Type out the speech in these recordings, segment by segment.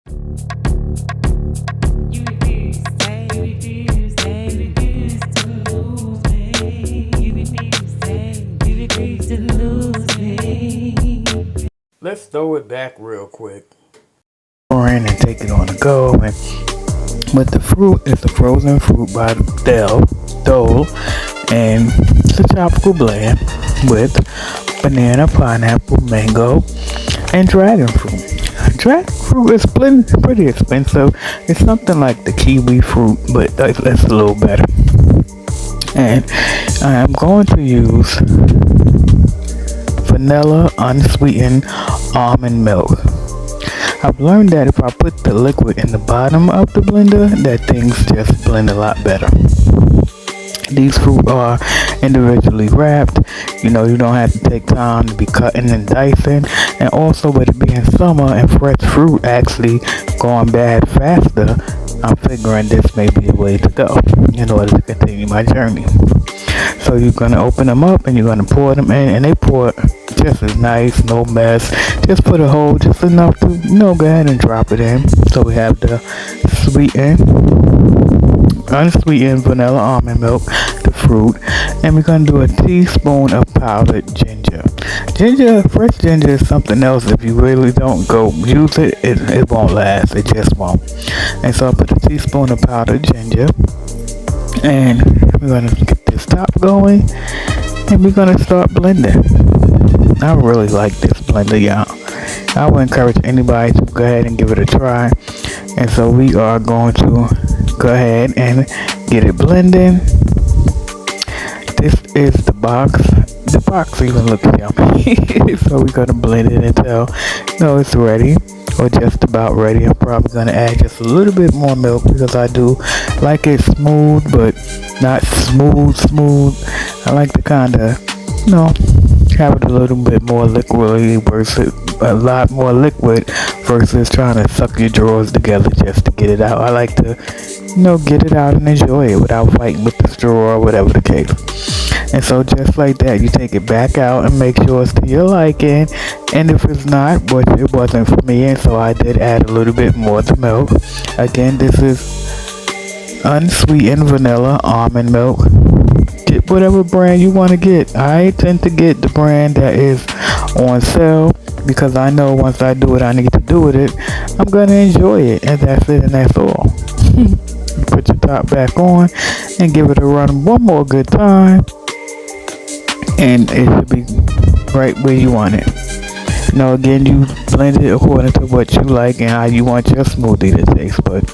You refuse, say you refuse, say you refuse to lose me. You refuse, say you refuse to lose me. Let's throw it back real quick. And take it on the go. And with the fruit, it's the frozen fruit by Dole, and it's a tropical blend with banana, pineapple, mango, and dragon fruit. Dragon fruit is pretty expensive. It's something like the kiwi fruit, but that's a little better. And I am going to use vanilla unsweetened almond milk. I've learned that if I put the liquid in the bottom of the blender, that things just blend a lot better. These fruit are individually wrapped. You don't have to take time to be cutting and dicing. And also, with it being summer and fresh fruit actually going bad faster, I'm figuring this may be a way to go in order to continue my journey. So you're going to open them up and you're going to pour them in, and they pour just as nice, no mess. Just put a hole just enough to, go ahead and drop it in. So we have the unsweetened vanilla almond milk, the fruit, and we're going to do a teaspoon of powdered ginger. Fresh ginger is something else. If you really don't go use it, it won't last. It just won't. And so I put a teaspoon of powdered ginger, and we're going to get this top going, and we're going to start blending. I really like this blender, y'all. I would encourage anybody to go ahead and give it a try. And so we are going to go ahead and get it blending. This is the box. The box even looks yummy. So we're going to blend it until it's ready, or just about ready. I'm probably going to add just a little bit more milk because I do like it smooth, but not smooth. I like to kind of, have it a little bit more liquidy versus a lot more liquid versus trying to suck your drawers together just to get it out. I like to, get it out and enjoy it without fighting with the straw or whatever the case. And so just like that, you take it back out and make sure it's to your liking. And if it's not, which it wasn't for me, and so I did add a little bit more to milk. Again, this is unsweetened vanilla almond milk. Get whatever brand you want to get. I tend to get the brand that is on sale because I know once I do what I need to do with it, I'm going to enjoy it. And that's it, and that's all. Put your top back on and give it a run one more good time, and it should be right where you want it. Again, you blend it according to what you like and how you want your smoothie to taste, but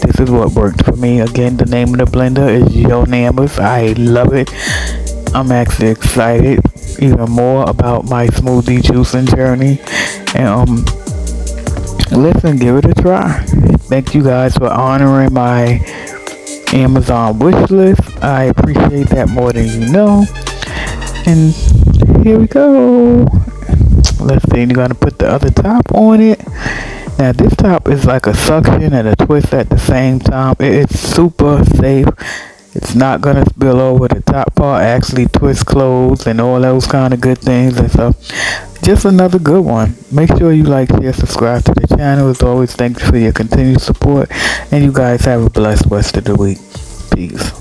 this is what worked for me. Again, the name of the blender is Yo Nambers. I love it. I'm actually excited even more about my smoothie juicing journey. And listen, give it a try. Thank you guys for honoring my Amazon wish list. I appreciate that more than you know. And here we go. Let's see, you're going to put the other top on it. Now this top is like a suction and a twist at the same time. It's super safe. It's not going to spill over. The top part actually twists closed and all those kind of good things. And so just another good one. Make sure you like, share, subscribe to the channel. As always, thank you for your continued support. And you guys have a blessed rest of the week. Peace.